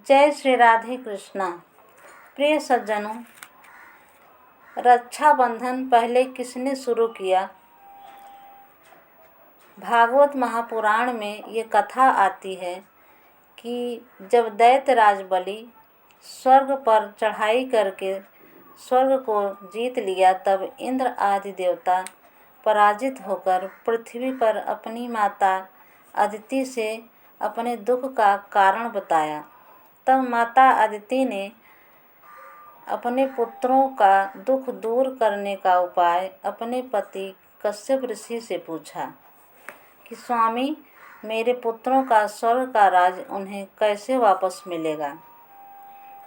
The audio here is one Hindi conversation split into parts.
जय श्री राधे कृष्णा। प्रिय सज्जनों, रक्षाबंधन पहले किसने शुरू किया? भागवत महापुराण में ये कथा आती है कि जब दैत्यराज बलि स्वर्ग पर चढ़ाई करके स्वर्ग को जीत लिया, तब इंद्र आदि देवता पराजित होकर पृथ्वी पर अपनी माता अदिति से अपने दुख का कारण बताया। तब माता अदिति ने अपने पुत्रों का दुख दूर करने का उपाय अपने पति कश्यप ऋषि से पूछा कि स्वामी, मेरे पुत्रों का स्वर्ग का राज उन्हें कैसे वापस मिलेगा?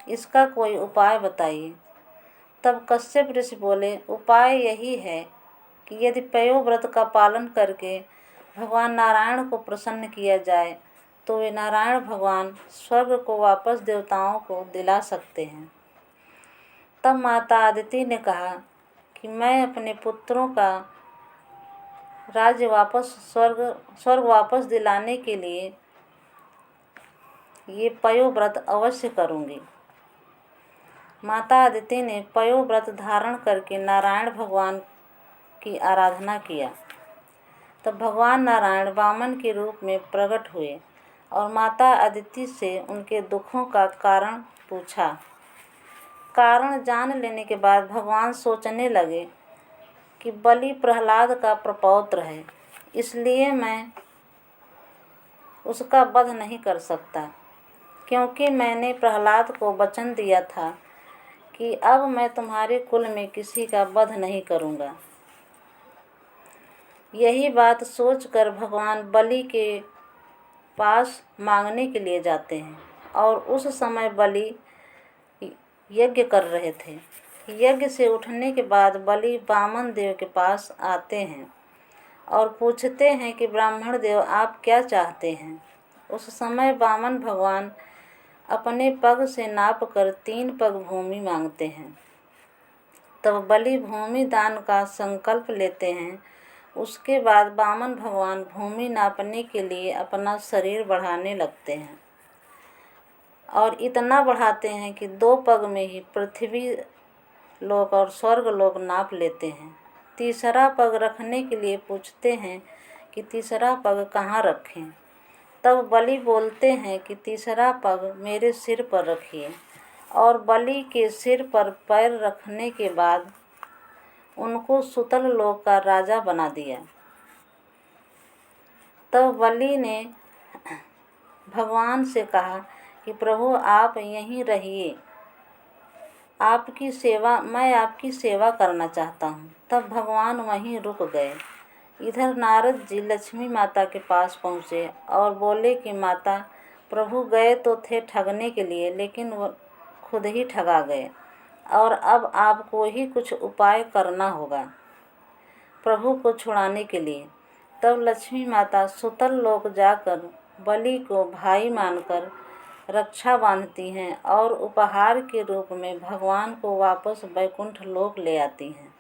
इसका कोई उपाय बताइए। तब कश्यप ऋषि बोले, उपाय यही है कि यदि पयोव्रत का पालन करके भगवान नारायण को प्रसन्न किया जाए तो वे नारायण भगवान स्वर्ग को वापस देवताओं को दिला सकते हैं। तब माता अदिति ने कहा कि मैं अपने पुत्रों का राज्य वापस स्वर्ग वापस दिलाने के लिए ये पयोव्रत अवश्य करूँगी। माता अदिति ने पयोव्रत धारण करके नारायण भगवान की आराधना किया। तब भगवान नारायण वामन के रूप में प्रकट हुए और माता अदिति से उनके दुखों का कारण पूछा। कारण जान लेने के बाद भगवान सोचने लगे कि बलि प्रहलाद का प्रपौत्र है, इसलिए मैं उसका वध नहीं कर सकता, क्योंकि मैंने प्रहलाद को वचन दिया था कि अब मैं तुम्हारे कुल में किसी का वध नहीं करूँगा। यही बात सोचकर भगवान बलि के पास मांगने के लिए जाते हैं और उस समय बलि यज्ञ कर रहे थे। यज्ञ से उठने के बाद बलि वामन देव के पास आते हैं और पूछते हैं कि ब्राह्मण देव, आप क्या चाहते हैं? उस समय वामन भगवान अपने पग से नाप कर 3 पग भूमि मांगते हैं। तब बलि भूमि दान का संकल्प लेते हैं। उसके बाद वामन भगवान भूमि नापने के लिए अपना शरीर बढ़ाने लगते हैं और इतना बढ़ाते हैं कि 2 पग में ही पृथ्वी लोक और स्वर्ग लोक नाप लेते हैं। तीसरा पग रखने के लिए पूछते हैं कि तीसरा पग कहाँ रखें? तब बलि बोलते हैं कि तीसरा पग मेरे सिर पर रखिए, और बलि के सिर पर पैर रखने के बाद उनको सुतल लोक का राजा बना दिया। तब बलि ने भगवान से कहा कि प्रभु, आप यहीं रहिए, मैं आपकी सेवा करना चाहता हूँ। तब भगवान वहीं रुक गए। इधर नारद जी लक्ष्मी माता के पास पहुँचे और बोले कि माता, प्रभु गए तो थे ठगने के लिए, लेकिन वो खुद ही ठगा गए और अब आपको ही कुछ उपाय करना होगा प्रभु को छुड़ाने के लिए। तब लक्ष्मी माता सुतल लोक जाकर बलि को भाई मानकर रक्षा बांधती हैं और उपहार के रूप में भगवान को वापस वैकुंठ लोक ले आती हैं।